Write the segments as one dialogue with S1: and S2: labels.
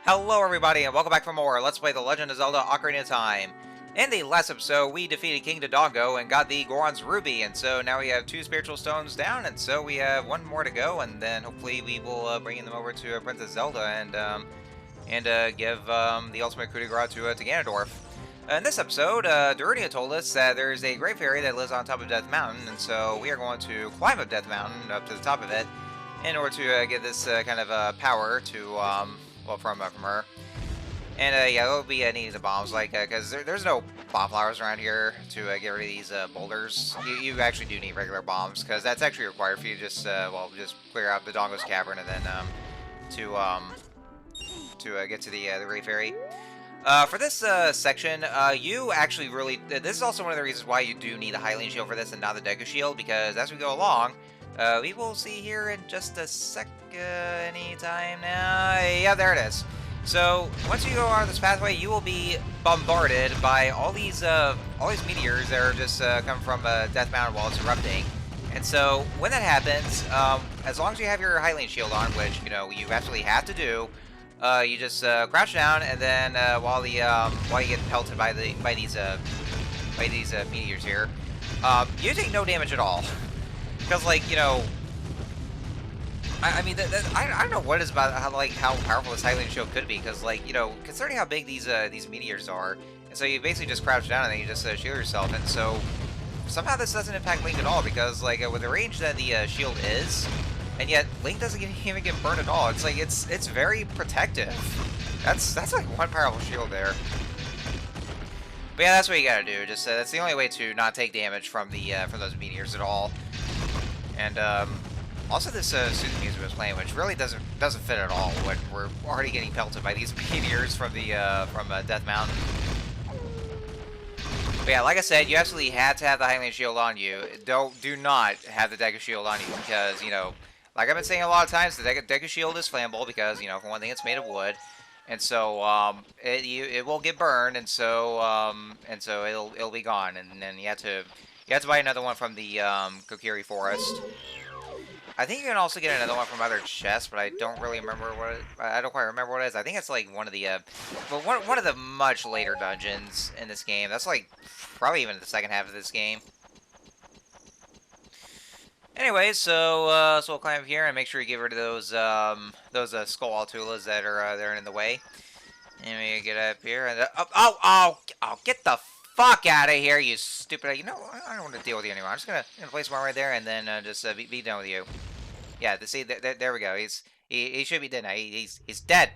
S1: Hello everybody and welcome back for more Let's Play The Legend of Zelda Ocarina of Time. In the last episode, we defeated King Dodongo and got the Goron's Ruby, and so now we have 2 spiritual stones down, and so we have 1 more to go, and then hopefully we will bring them over to Princess Zelda and give the ultimate coup de grace to Ganondorf. In this episode, Darunia told us that there's a great fairy that lives on top of Death Mountain, and so we are going to climb up Death Mountain, up to the top of it, in order to get this kind of power to, well, from her. And yeah, we'll be needing the bombs, like, because there's no bomb flowers around here to get rid of these boulders. You actually do need regular bombs, because that's actually required for you to just, well, just clear out the Dongo's Cavern and then to get to the Great Fairy. For this section, you actually really, this is also one of the reasons why you do need a Hylian Shield for this and not the Deku Shield, because as we go along, we will see here in just a sec, anytime now. Yeah, there it is. So once you go on this pathway, you will be bombarded by all these meteors that are just come from Death Mountain while it's erupting. And so when that happens, as long as you have your Hylian Shield on, which you know you absolutely have to do, you just crouch down, and then while you get pelted by these meteors here, you take no damage at all. Because, like, you know, I mean, I don't know what is about how powerful this Hylian Shield could be. Because, like, you know, considering how big these meteors are, and so you basically just crouch down and then you just shield yourself. And so somehow this doesn't impact Link at all, because like with the range that the shield is, and yet Link doesn't even get burned at all. It's like it's very protective. That's like one powerful shield there. But yeah, that's what you gotta do. Just that's the only way to not take damage from those meteors at all. And also this soothing music was playing, which really doesn't fit at all when we're already getting pelted by these meteors from Death Mountain. But yeah, like I said, you absolutely had to have the Hylian Shield on you. Do not have the Deku Shield on you, because you know, like I've been saying a lot of times, the Deku Shield is flammable because, you know, for one thing, it's made of wood, and so it will get burned, and so it'll be gone, and then you have to buy another one from the Kokiri Forest. I think you can also get another one from other chests, but I don't really remember I don't quite remember what it is. I think it's like one of the one of the much later dungeons in this game. That's like probably even the second half of this game. Anyway, so we'll climb up here and make sure you get rid of those skull altulas that are in the way. And we get up here and oh, get the fuck out of here, you stupid! You know, I don't want to deal with you anymore. I'm just gonna place one right there and then just be done with you. Yeah, see, there we go. He should be dead now. He's dead.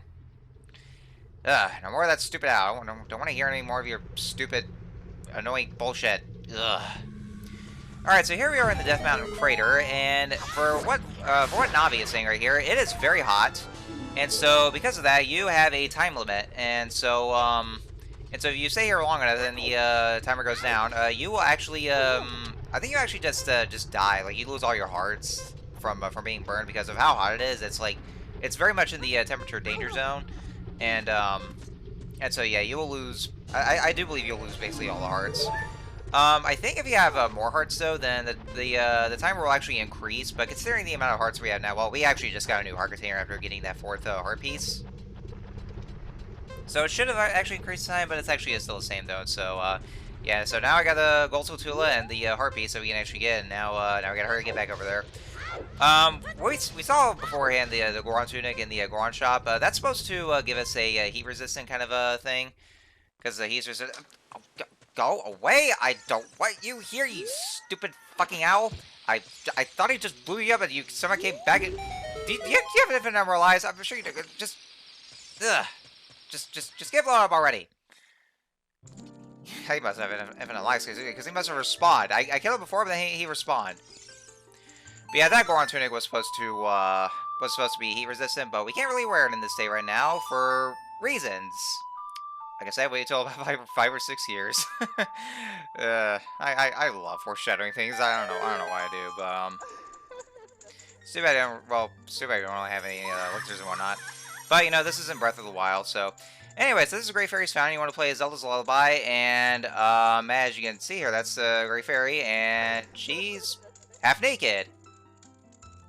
S1: Ugh, no more of that stupid owl. Don't want to hear any more of your stupid, annoying bullshit. Ugh. All right, so here we are in the Death Mountain crater, and for what Navi is saying right here, it is very hot, and so because of that, you have a time limit, and so if you stay here long enough, then the timer goes down. You will actually, I think you actually just die. Like, you lose all your hearts from being burned because of how hot it is. It's like, it's very much in the temperature danger zone, and so yeah, you will lose. I do believe you'll lose basically all the hearts. I think if you have more hearts though, then the timer will actually increase. But considering the amount of hearts we have now, well, we actually just got a new heart container after getting that 4th heart piece. So it should have actually increased the time, but it's actually still the same though. So yeah, so now I got the Gold Tula and the heart piece that we can actually get, and now we gotta hurry to get back over there. We saw beforehand the Goron Tunic in the Goron shop. That's supposed to give us a heat resistant kind of a thing, because the heat resistant. Go away! I don't want you here, you stupid fucking owl! I thought he just blew you up, and you somehow came back. Do you have an infinite number of lives? I'm sure you do. Just get blown up already. He must have infinite lives because he must have respawned. I killed him before, but then he respawned. But yeah, that Goron Tunic was supposed to be heat resistant, but we can't really wear it in this state right now for reasons. Like I said, wait until about 5 or 6 years. I love foreshadowing things. I don't know why I do, but it's too bad I don't. Well, it's too bad I don't really have any elixirs and whatnot. But you know, this isn't Breath of the Wild, so. Anyways, this is Great Fairy's Fountain. You want to play Zelda's Lullaby, and as you can see here, that's Great Fairy, and she's half naked,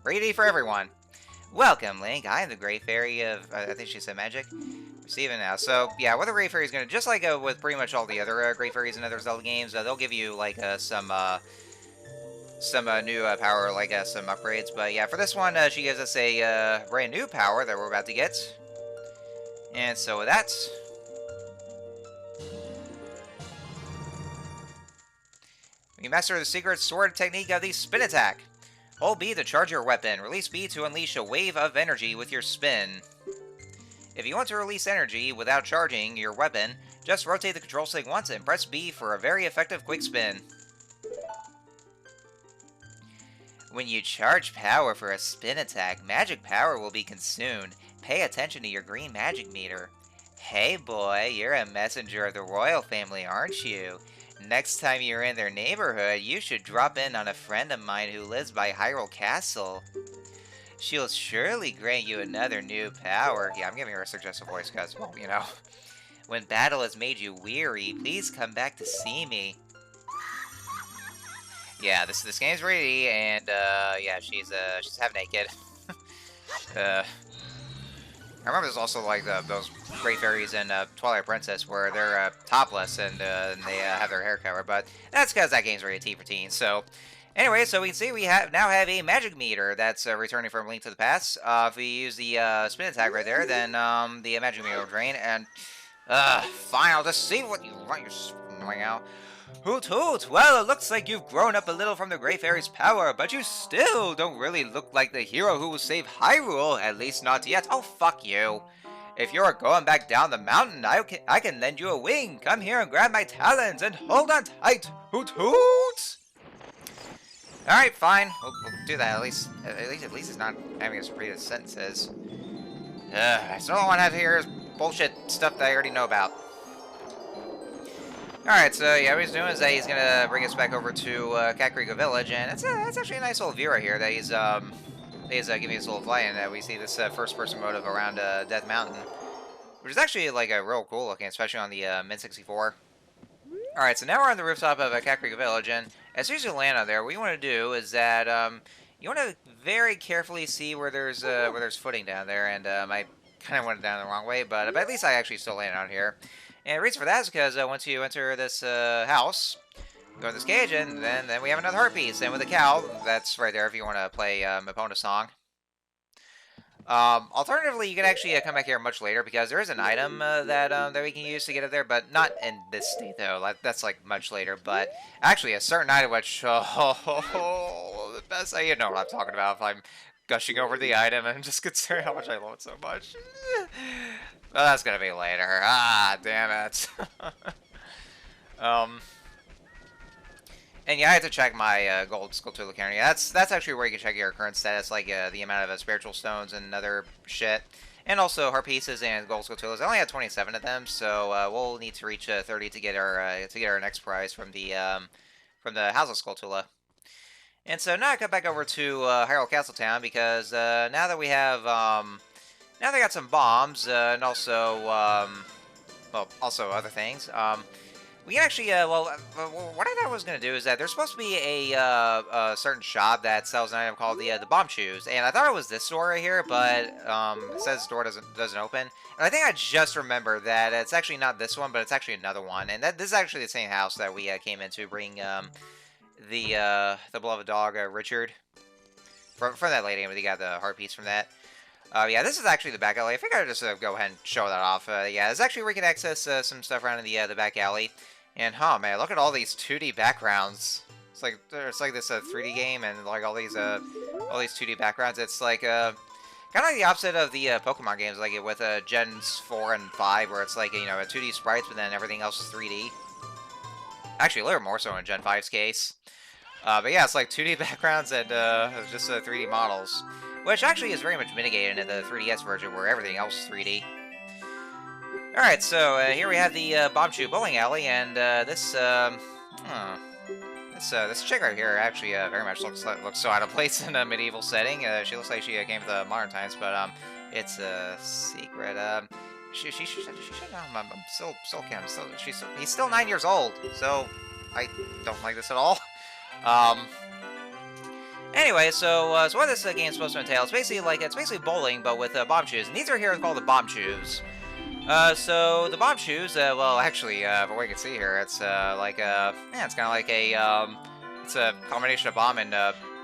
S1: ready for everyone. Welcome, Link. I am the Great Fairy of, I think she said magic. Receiving now. So, yeah, what the Great Fairy is going to, just like with pretty much all the other Great Fairies in other Zelda games, they'll give you, like, some new power, like some upgrades. But, yeah, for this one, she gives us a brand new power that we're about to get. And so with that, we master the secret sword technique of the spin attack. Hold B to charge your weapon. Release B to unleash a wave of energy with your spin. If you want to release energy without charging your weapon, just rotate the control stick once and press B for a very effective quick spin. When you charge power for a spin attack, magic power will be consumed. Pay attention to your green magic meter. Hey boy, you're a messenger of the royal family, aren't you? Next time you're in their neighborhood, you should drop in on a friend of mine who lives by Hyrule Castle. She'll surely grant you another new power. Yeah, I'm giving her a suggestive voice because, well, you know. When battle has made you weary, please come back to see me. Yeah, this game's ready, and yeah, she's half naked. I remember there's also like those Great Fairies in Twilight Princess where they're topless and they have their hair covered, but that's because that game's rated T for teens. So, anyway, so we can see we now have a magic meter that's returning from Link to the Past. If we use the spin attack right there, then the magic meter will drain, and fine, I'll just see what you want your spinning out. Hoot hoot! Well, it looks like you've grown up a little from the Great Fairy's power, but you still don't really look like the hero who will save Hyrule, at least not yet. Oh, fuck you. If you're going back down the mountain, I can lend you a wing. Come here and grab my talons and hold on tight. Hoot hoot! Alright, fine. We'll do that. At least it's not having us read his sentences. So all I want to have here is bullshit stuff that I already know about. Alright, so yeah, what he's doing is that he's gonna bring us back over to Kakariko Village, and it's actually a nice little view right here that he's giving us a little fly in. We see this first-person motive around Death Mountain, which is actually like a real cool looking, especially on the Min64. Alright, so now we're on the rooftop of Kakariko Village, and as soon as you land on there, what you want to do is that you want to very carefully see where there's footing down there, and I kind of went down the wrong way, but at least I actually still landed out here. And the reason for that is because once you enter this house, go to this cage, and then we have another heart piece. And with the cow, that's right there if you want to play Epona song. Alternatively, you can actually come back here much later because there is an item that we can use to get it there, but not in this state though. That's like much later. But actually, a certain item which the best. You know what I'm talking about. If I'm gushing over the item and just considering how much I love it so much. Well, that's gonna be later. Ah, damn it. And yeah, I have to check my gold Skulltula counter. Yeah, that's actually where you can check your current status, like the amount of spiritual stones and other shit, and also heart pieces and gold Skulltulas. I only have 27 of them, so we'll need to reach 30 to get our next prize from the House of Skulltula. And so now I come back over to Hyrule Castle Town because now that we have now they got some bombs, and also, well, also other things. We can actually, well, what I thought I was going to do is that there's supposed to be a certain shop that sells an item called the bomb shoes, and I thought it was this store right here, but it says the door doesn't open. And I think I just remembered that it's actually not this one, but it's actually another one, and this is actually the same house that we came into, bring the beloved dog Richard from that lady, and we got the heart piece from that. Yeah, this is actually the back alley. I figured I'd just go ahead and show that off. Yeah, it's actually where you can access some stuff around in the back alley. And, oh man, look at all these 2D backgrounds. It's like this 3D game, and like all these 2D backgrounds. It's like kind of like the opposite of the Pokemon games, like with Gens 4 and 5, where it's like, you know, a 2D sprites, but then everything else is 3D. Actually, a little more so in Gen 5's case. But yeah, it's like 2D backgrounds and just 3D models. Which actually is very much mitigated in the 3DS version, where everything else is 3D. Alright, so here we have the Bomb Shoe Bowling Alley, and this chick right here actually very much looks so out of place in a medieval setting. She looks like she came from the modern times, but it's a secret. She should know. I'm still Kim. He's still 9 years old, so I don't like this at all. Anyway, so what this game is supposed to entail is basically it's basically bowling, but with bomb shoes, and these are here called the bomb shoes. So the bomb shoes, well, actually, from what you can see here, it's yeah, it's kind of like it's a combination of bomb and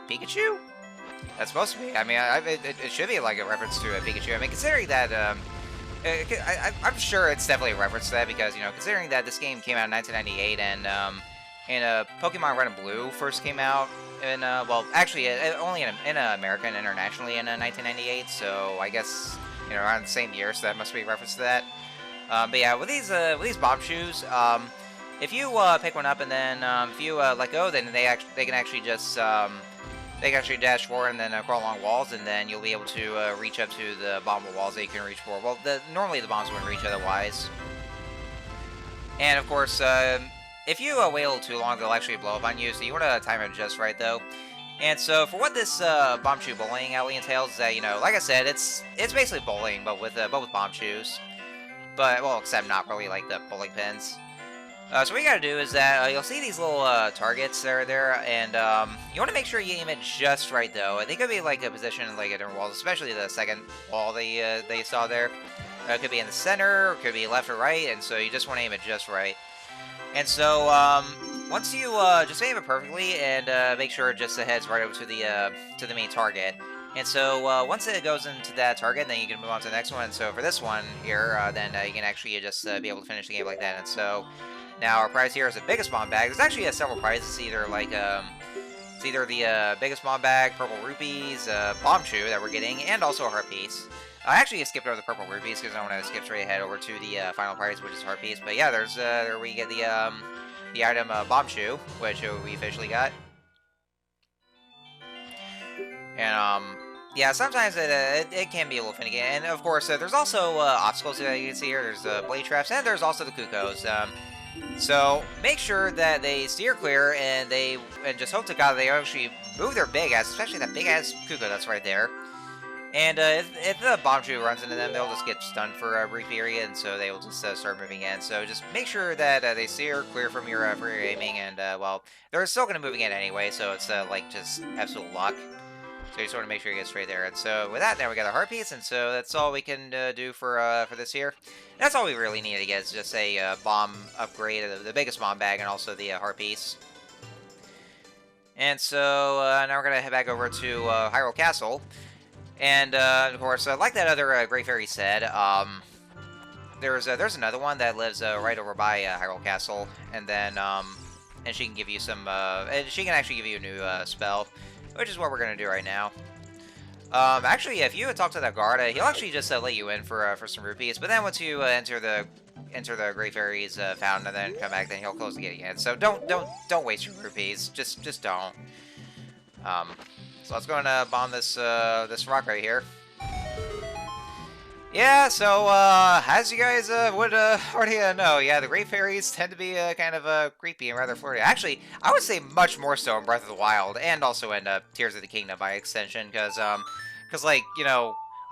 S1: Pikachu. That's supposed to be. I mean, it should be like a reference to Pikachu. I mean, considering that, I'm sure it's definitely a reference to that because considering that this game came out in 1998 and Pokemon Red and Blue first came out in well, actually, only in America and internationally in 1998. So I guess around the same year, so that must be a reference to that. But yeah, with these bomb shoes, if you pick one up and then if you let go, then they can actually just they can actually dash forward and then crawl along walls, and then you'll be able to reach up to the bottom of walls that you can reach for. Well, normally the bombs wouldn't reach otherwise. And of course, if you wait a little too long, they'll actually blow up on you. So you want to time it just right, though. And so for what this bomb shoe bowling alley entails is that like I said, it's basically bowling, but with bomb shoes. But well, except not really like the bowling pins. So what you gotta do is that you'll see these little targets that are there, and you want to make sure you aim it just right, though. They could be like a position like at different walls, especially the second wall they saw there. It could be in the center, or it could be left or right, and so you just want to aim it just right. And so once you just aim it perfectly, and make sure it just heads right over to the main target. And so once it goes into that target, then you can move on to the next one. And so for this one here, then you can actually just be able to finish the game like that. And so now our prize here is the biggest bomb bag. There's actually several prizes. It's either the biggest bomb bag, purple rupees, bomb shoe that we're getting, and also a heart piece. I actually skipped over the purple rupees because I want to skip straight ahead over to the final prize, which is heart piece. But yeah, there's there we get the item bomb shoe, which we officially got. And yeah, sometimes it can be a little finicky. And of course, there's also obstacles that you can see here. There's blade traps, and there's also the cuckoos. So make sure that they steer clear, and just hope to God they actually move their big ass, especially that big ass cuckoo that's right there. And if the bomb shoe runs into them, they'll just get stunned for a brief period, and so they will just start moving in. So just make sure that they steer clear from your aiming, and well, they're still going to move again anyway, so it's like just absolute luck. So you just want to make sure you get straight there. And so with that, now we got a heart piece, and so that's all we can do for this here. And that's all we really need to get is just a bomb upgrade, the biggest bomb bag, and also the heart piece. And so now we're gonna head back over to Hyrule Castle, and of course, like that other Great Fairy said, there's another one that lives right over by Hyrule Castle, and then and she can give you some, and she can actually give you a new spell. Which is what we're gonna do right now. Actually, if you talk to that guard, he'll actually just let you in for some rupees. But then once you enter the Great Fairy's fountain and then come back, then he'll close the gate again. So don't waste your rupees. Just don't. So let's go and bomb this this rock right here. Yeah, so, as you guys would already know, yeah, the Great Fairies tend to be kind of creepy and rather flirty. Actually, I would say much more so in Breath of the Wild, and also in Tears of the Kingdom by extension, because, like,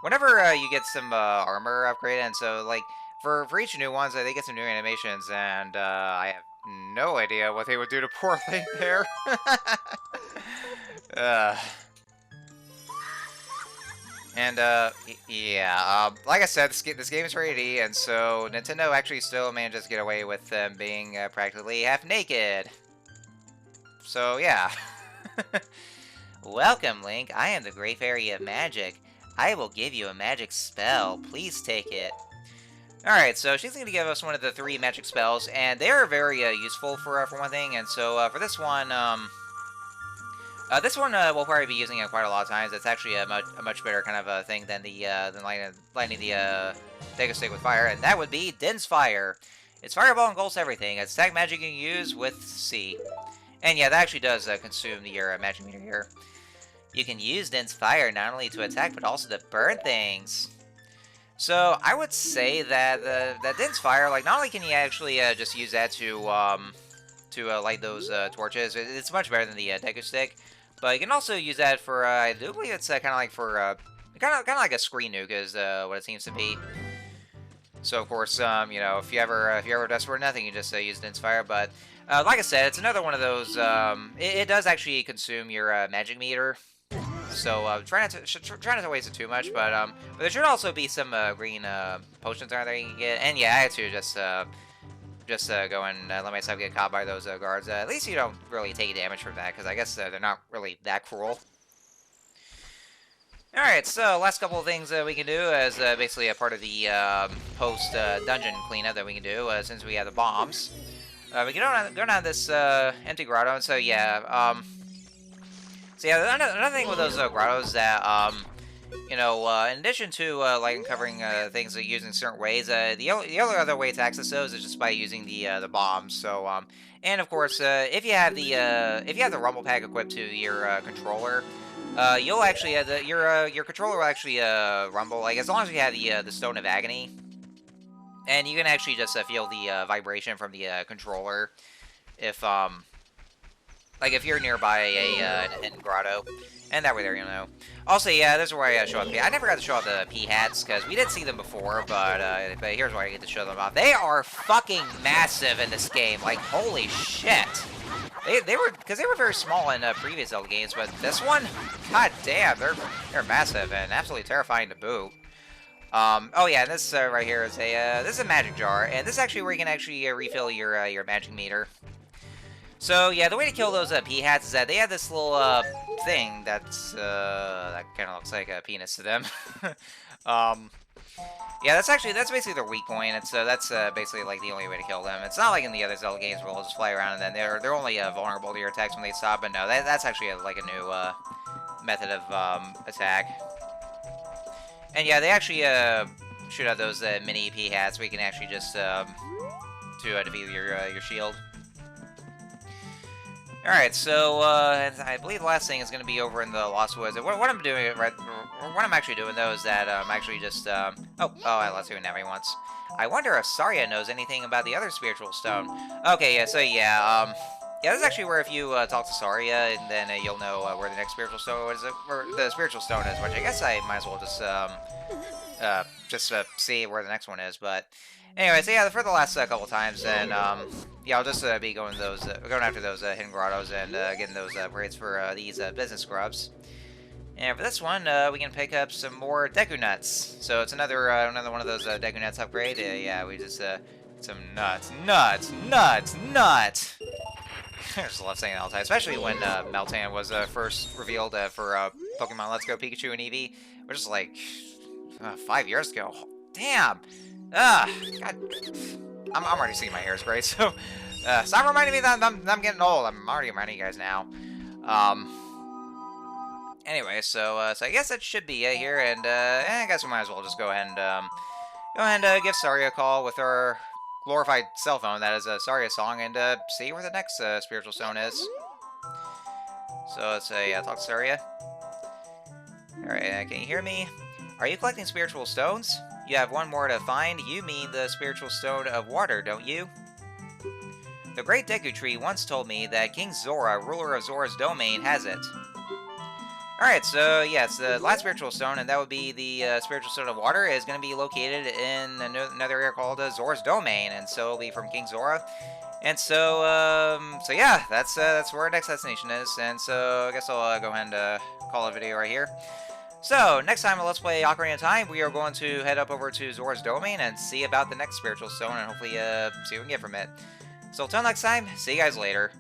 S1: whenever you get some armor upgraded, and so, like, for each new ones, they get some new animations, and I have no idea what they would do to poor Link there. And, yeah, like I said, this game is rated E, and so Nintendo actually still manages to get away with them being practically half-naked. So, yeah. Welcome, Link. I am the Great Fairy of Magic. I will give you a magic spell. Please take it. Alright, so she's going to give us one of the 3 magic spells, and they are very useful for one thing, and so for this one, we'll probably be using it quite a lot of times. It's actually a much better kind of thing than lighting the Dagger Stick with fire, and that would be Din's Fire. It's fireball engulfs everything. It's attack magic you can use with C. And yeah, that actually does consume your magic meter here. You can use Din's Fire not only to attack, but also to burn things. So I would say that that Din's Fire, like, not only can you actually just use that to light those torches, it's much better than the Dagger Stick. But you can also use that for, I do believe it's kind of like for, kind of like a screen nuke is what it seems to be. So of course, if you ever desperate nothing, you just use Din's Fire. But like I said, it's another one of those. It does actually consume your magic meter, So try not to waste it too much, but there should also be some green potions out there you can get. And yeah, I had to just go and let myself get caught by those guards. At least you don't really take damage from that, because I guess they're not really that cruel. Alright, so last couple of things we can do as basically a part of the post-dungeon cleanup that we can do, since we have the bombs. We can go down this empty grotto, so yeah, another thing with those grottos that, you know, in addition to like uncovering things using certain ways, the only other way to access those is just by using the bombs. So, and of course, if you have the rumble pack equipped to your controller, you'll actually your controller will actually rumble, like, as long as you have the Stone of Agony, and you can actually just feel the vibration from the controller if like if you're nearby an hidden grotto, and that way there, you know. Also, yeah, this is where I show off. I never got to show off the pea hats because we did see them before, but here's where I get to show them off. They are fucking massive in this game. Like, holy shit. They were very small in previous Zelda games, but this one, god damn, they're massive and absolutely terrifying to boot. Oh yeah, and this right here is this is a magic jar, and this is actually where you can actually refill your magic meter. So yeah, the way to kill those pea hats is that they have this little thing that's that kind of looks like a penis to them. Yeah, that's basically their weak point. It's that's basically like the only way to kill them. It's not like in the other Zelda games where they'll just fly around and then they're only vulnerable to your attacks when they stop. But no, that's actually like a new method of attack. And yeah, they actually shoot out those mini pea hats where you can actually just to defeat your shield. Alright, so I believe the last thing is going to be over in the Lost Woods. What I'm doing, what I'm actually doing, though, is that I'm actually just, I lost you never once. I wonder if Saria knows anything about the other spiritual stone. Okay, yeah, so yeah, this is actually where if you talk to Saria, and then you'll know where the next spiritual stone is, where the spiritual stone is, which I guess I might as well just see where the next one is, but anyway, so yeah, for the last couple times, and yeah, I'll just be going after those hidden grottos and getting those upgrades for these business scrubs. And for this one, we can pick up some more Deku Nuts. So it's another one of those Deku Nuts upgrade. Yeah, we just some nuts. I just love saying that all the time, especially when Meltan was first revealed for Pokemon Let's Go Pikachu and Eevee, which is like 5 years ago. Damn. God. I'm already seeing my hair spray, so stop reminding me that I'm getting old. I'm already reminding you guys now. Anyway, so I guess that should be it here, and I guess we might as well just go ahead and give Saria a call with our glorified cell phone. That is a Saria song, and see where the next spiritual stone is. So let's talk to Saria. All right, can you hear me? Are you collecting spiritual stones? You have one more to find. You mean the spiritual stone of water, don't you? The great Deku Tree once told me that King Zora, ruler of Zora's domain, has it. Alright, so yeah, it's the last spiritual stone, and that would be the spiritual stone of water, is going to be located in another area called Zora's domain, and so it'll be from King Zora. And so, yeah, that's where our next destination is, and so I guess I'll go ahead and call a video right here. So, next time on Let's Play Ocarina of Time, we are going to head up over to Zora's domain and see about the next spiritual stone, and hopefully see what we can get from it. So, until next time, see you guys later.